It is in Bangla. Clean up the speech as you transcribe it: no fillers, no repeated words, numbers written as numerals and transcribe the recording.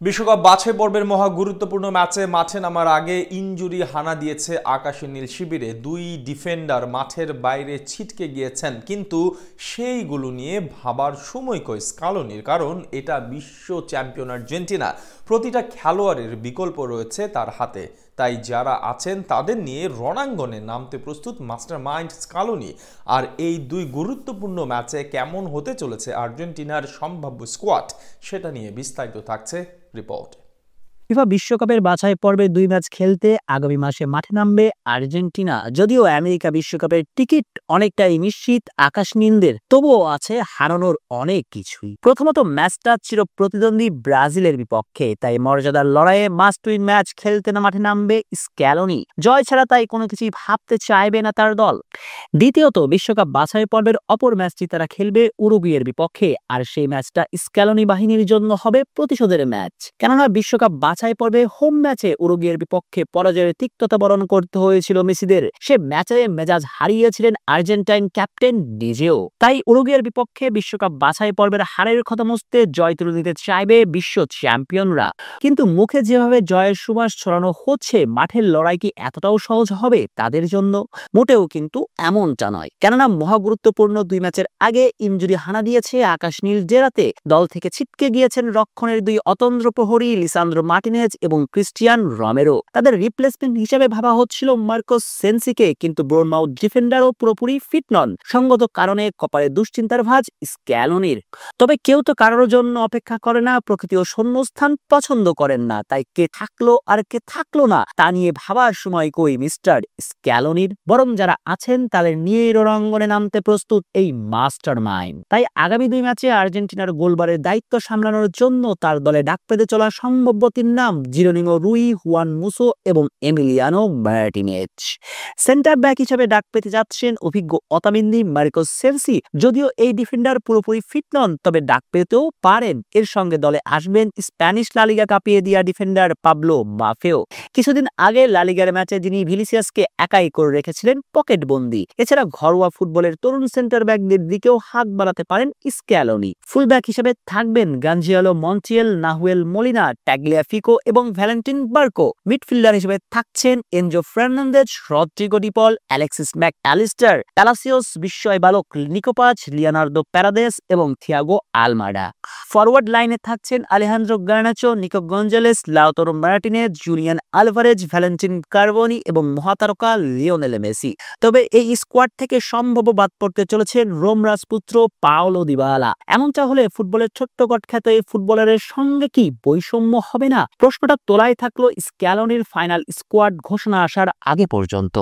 বিশ্বকাপ বাছাই পর্বের মহা গুরুত্বপূর্ণ ম্যাচে মাঠে নামার আগে ইনজুরি হানা দিয়েছে আকাশে নীল শিবিরে। দুই ডিফেন্ডার মাঠের বাইরে ছিটকে গিয়েছেন, কিন্তু সেইগুলো নিয়ে ভাবার সময় কই স্কালোনির, কারণ এটা বিশ্ব চ্যাম্পিয়ন আর্জেন্টিনা। প্রতিটা খেলোয়াড়ের বিকল্প রয়েছে তার হাতে, তাই যারা আছেন তাদের নিয়ে রণাঙ্গনে নামতে প্রস্তুত মাস্টার মাইন্ড স্কালোনি। আর এই দুই গুরুত্বপূর্ণ ম্যাচে কেমন হতে চলেছে আর্জেন্টিনার সম্ভাব্য স্কোয়াড, সেটা নিয়ে বিস্তারিত থাকছে রিপোর্ট। ফিফা বিশ্বকাপের বাছাই পর্বে দুই ম্যাচ খেলতে আগামী মাসে মাঠে নামবে আর্জেন্টিনা। যদিও আমেরিকা বিশ্বকাপের টিকিট অনেকটাই নিশ্চিত আকাশ নীলদের, তবুও আছে হারানোর অনেক কিছুই। প্রথমত ম্যাচটা চির প্রতিদ্বন্দ্বী ব্রাজিলের বিপক্ষে, তাই মর্যাদার লড়াইয়ে মাস্ট উইন ম্যাচ খেলতে না মাঠে নামবে স্ক্যালোনি। জয় ছাড়া তাই কোনো কিছুই ভাবতে চাইবে না তার দল। দ্বিতীয়ত বিশ্বকাপ বাছাই পর্বের অপর ম্যাচটি তারা খেলবে উরুগুয়ের বিপক্ষে, আর সেই ম্যাচটা স্ক্যালোনি বাহিনীর জন্য হবে প্রতিশোধের ম্যাচ। কেননা বিশ্বকাপ বাছাই পর্বে হোম ম্যাচে উরুগুয়ের বিপক্ষে পরাজয়ের তিক্ততা বরণ করতে হয়েছিল মেসিদের। সে ম্যাচে মেজাজ হারিয়েছিলেন আর্জেন্টাইন ক্যাপ্টেন নিজেও। তাই উরুগুয়ের বিপক্ষে বিশ্বকাপ বাছাই পর্বের হারের কথা মুছতে জয় তুলে নিতে চাইবে বিশ্ব চ্যাম্পিয়নরা। কিন্তু মুখে যেভাবে জয়ের সুবাস ছড়ানো হচ্ছে, মাঠের লড়াই কি এতটাও সহজ হবে তাদের জন্য? মোটেও কিন্তু এমনটা নয়। কেননা মহাগুরুত্বপূর্ণ দুই ম্যাচের আগে ইনজুরি হানা দিয়েছে আকাশ নীল ডেরাতে। দল থেকে ছিটকে গিয়েছেন রক্ষণের দুই অতন্দ্র প্রহরী লিসান্দ্রো মার্টিনেজ এবং ক্রিস্টিয়ান রমেরো। তাদের রিপ্লেসমেন্ট হিসেবে ভাবা হচ্ছিল মার্কোস সেন্সিকে, কিন্তু বোর্নমাউথ ডিফেন্ডারও পুরোপুরি ফিট নন। সঙ্গত কারণে কপালে দুশ্চিন্তার ভাঁজ স্ক্যালোনির। তবে কেউ তো কারোর জন্য অপেক্ষা করে না, প্রকৃতি ও শূন্যস্থান পছন্দ করেন না। তাই কে থাকলো আর কে থাকলো না তা নিয়ে ভাবার সময় কই মিস্টার স্ক্যালোনির। বরং যারা আছেন তাদের নিয়ে রণাঙ্গনে নামতে প্রস্তুত এই মাস্টার মাইন্ড। তাই আগামী দুই ম্যাচে আর্জেন্টিনার গোলবারের দায়িত্ব সামলানোর জন্য তার দলে ডাক পেতে চলা সম্ভাব্য তিন নাম জিরোনিনো রুই, হুয়ান মুসো এবং এমিলিয়ানো মার্টিনেজ। সেন্টার ব্যাক হিসেবে ডাক পেতে যাচ্ছেন অভিজ্ঞ অতামিন্দি মার্কোস সেন্সি। যদিও এই ডিফেন্ডার পুরোপুরি ফিট নন, তবে ডাক পেতেও পারেন। এর সঙ্গে দলে আসবেন স্প্যানিশ লালিগা কাঁপিয়ে দিয়া ডিফেন্ডার পাবলো মাফেও। কিছুদিন আগে লালিগার ম্যাচে যিনি ভিনিসিয়াসকে একাই করে রেখেছিলেন পকেট বন্দি। এছাড়া ঘরোয়া ফুটবলের তরুণ সেন্টার ব্যাকদের দিকেও হাত বাড়াতে পারেন স্ক্যালোনি। ফুল ব্যাক হিসেবে থাকবেন Gonzalo Montiel, Nahuel Molina, Tagliafico এবং ভ্যালেন্টিন বার্কো। মিডফিল্ডার হিসেবে থাকছেন Enzo Fernandez, Rodrigo De Paul, Alexis Mac Allister, Palacios, বিস্ময় বালক নিকো পাচ, লিওনার্দো প্যারাদেস এবং থিয়াগো আলমাডা। ফরওয়ার্ড লাইনে থাকছেন Alejandro Garnacho, Nico Gonzalez, Lautaro Martinez, Julian Alvarez, Valentin Carboni এবং মহাতারকা লিওনেল মেসি। তবে এই স্কোয়াড থেকে সম্ভব বাদ পড়তে চলেছেন রোম রাজপুত্র পাওলো দিবালা। এমনটা হলে ফুটবলের ছোট্টকট খ্যাত এই ফুটবলারের সঙ্গে কি বৈষম্য হবে না? প্রশ্নটা তোলাই থাকলো স্ক্যালোনির ফাইনাল স্কোয়াড ঘোষণা আসার আগে পর্যন্ত।